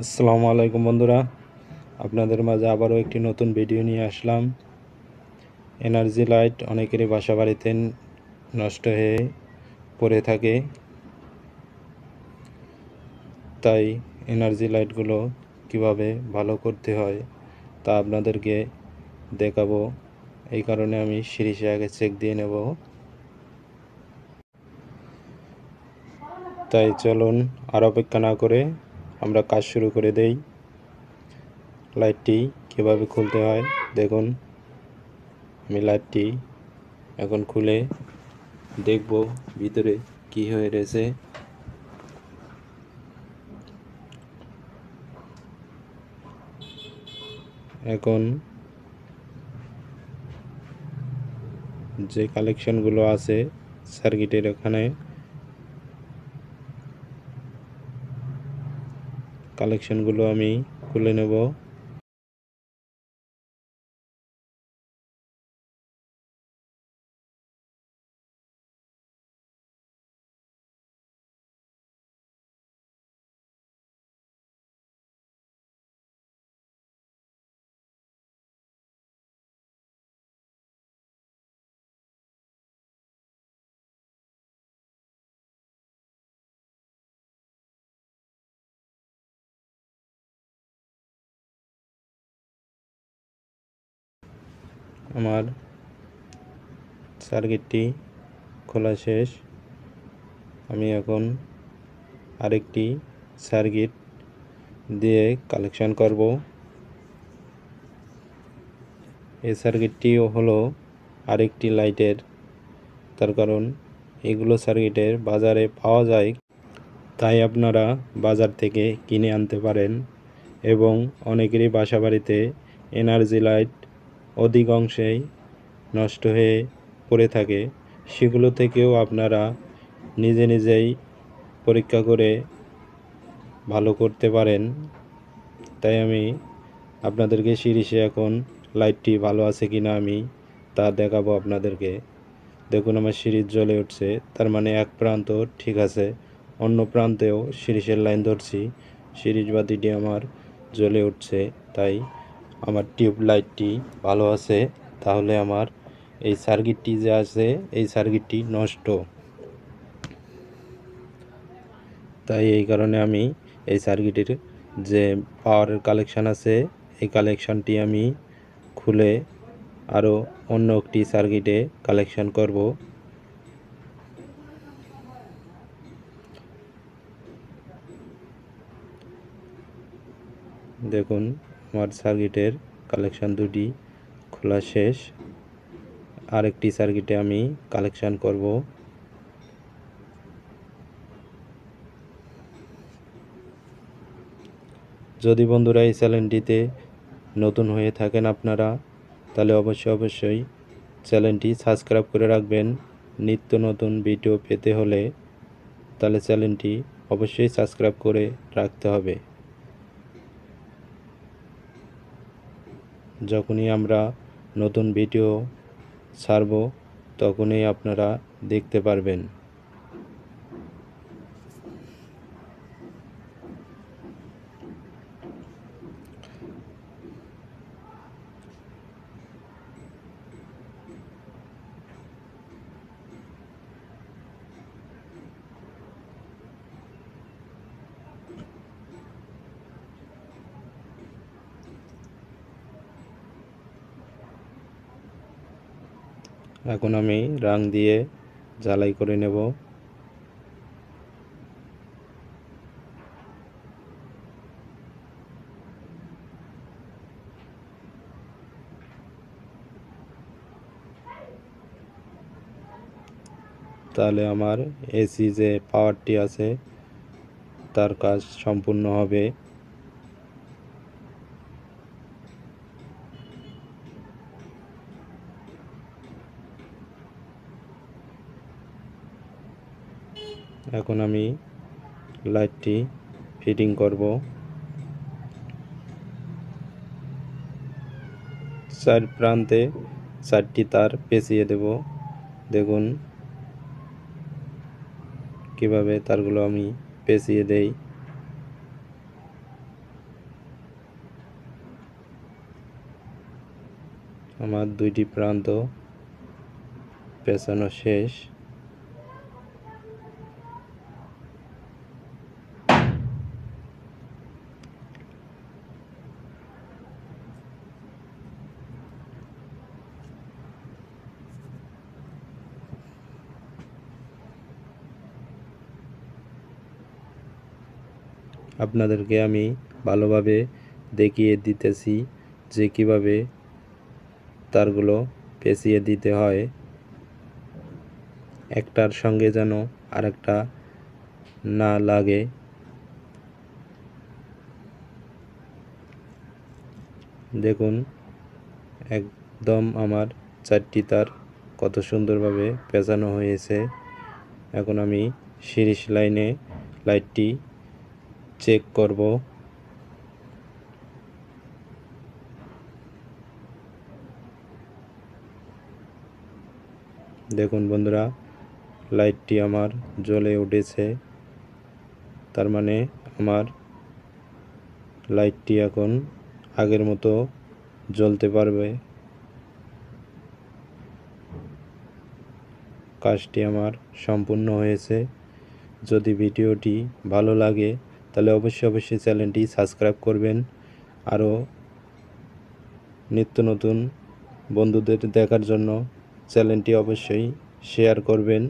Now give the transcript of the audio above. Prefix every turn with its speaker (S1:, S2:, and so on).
S1: আসসালামু আলাইকুম বন্ধুরা, আপনাদের মাঝে আবারও একটি নতুন ভিডিও নিয়ে আসলাম। এনার্জি লাইট অনেকেরই বাসা বাড়িতে নষ্ট হয়ে পড়ে থাকে, তাই এনার্জি লাইটগুলো কিভাবে ভালো করতে হয় তা আপনাদেরকে দেখাবো। এই কারণে আমি সিরিজে আগে চেক দিয়ে নেব। তাই চলুন আর অপেক্ষা না করে আমরা কাজ শুরু করে দেই। লাইটটি কিভাবে খুলতে হয় দেখুন। আমি লাইটটি এখন খুলে দেখব ভিতরে কি হয়ে রয়েছে। এখন যে কালেকশনগুলো আছে সার্কিটের ওখানে কালেকশনগুলো আমি খুলে নেব। আমার সার্কিটটি খোলা শেষ। আমি এখন আরেকটি সার্কিট দিয়ে কালেকশন করব। এই সার্কিটটিও হলো আরেকটি লাইটের, তার কারণ এগুলো সার্কিটের বাজারে পাওয়া যায়, তাই আপনারা বাজার থেকে কিনে আনতে পারেন। এবং অনেকেরই বাসা বাড়িতে এনার্জি লাইট অধিকাংশেই নষ্ট হয়ে পড়ে থাকে, সেগুলো থেকেও আপনারা নিজেই পরীক্ষা করে ভালো করতে পারেন। তাই আমি আপনাদেরকে সিরিজে এখন লাইটটি ভালো আছে কিনা আমি তা দেখাবো আপনাদেরকে। দেখুন আমার সিরিজ জ্বলে উঠছে, তার মানে এক প্রান্ত ঠিক আছে, অন্য প্রান্তেও সিরিজের লাইন ধরছি, সিরিজ বাতিটি আমার জ্বলে উঠছে। তাই আমার টিউব লাইটটি ভালো আছে, তাহলে আমার এই সার্কিটটি যে আছে এই সার্কিটটি নষ্ট। তাই এই কারণে আমি এই সার্কিটের যে পাওয়ারের কালেকশান আছে এই কালেকশানটি আমি খুলে আরও অন্য একটি সার্কিটে কালেকশান করব। দেখুন আমার সার্কিটের কালেকশান দুটি খোলা শেষ। আরেকটি সার্কিটে আমি কালেকশান করব। যদি বন্ধুরা এই চ্যানেলটিতে নতুন হয়ে থাকেন আপনারা, তাহলে অবশ্যই চ্যানেলটি সাবস্ক্রাইব করে রাখবেন। নিত্য নতুন ভিডিও পেতে হলে তাহলে চ্যানেলটি অবশ্যই সাবস্ক্রাইব করে রাখতে হবে। যখনই আমরা নতুন ভিডিও ছাড়ব তখনই আপনারা দেখতে পারবেন। এখন আমি রং দিয়ে ঝালাই করে নেব। তাহলে আমার এসি যে পাওয়ারটি আছে তার কাজ সম্পূর্ণ হবে। এখন আমি লাইটটি ফিটিং করব। চার প্রান্তে চারটি তার পেঁচিয়ে দেব। দেখুন কিভাবে তারগুলো আমি পেঁচিয়ে দেই। আমার দুইটি প্রান্ত পেঁচানো শেষ। আপনাদেরকে আমি ভালোভাবে দেখিয়ে দিতেছি যে কিভাবে তারগুলো পেঁচিয়ে দিতে হয়, একটার সঙ্গে যেন আরেকটা না লাগে। দেখুন একদম আমার 4টি তার কত সুন্দরভাবে পেঁচানো হয়েছে। এখন আমি সিরিজ লাইনে লাইটটি চেক করব। দেখুন বন্ধুরা, লাইটটি আমার জ্বলে উঠেছে, তার মানে আমার লাইটটি এখন আগের মতো জ্বলতে পারবে। কাজটি আমার সম্পূর্ণ হয়েছে। যদি ভিডিওটি ভালো লাগে তাহলে অবশ্যই চ্যানেলটি সাবস্ক্রাইব করবেন। আরও নিত্য নতুন বন্ধুদের দেখার জন্য চ্যানেলটি অবশ্যই শেয়ার করবেন।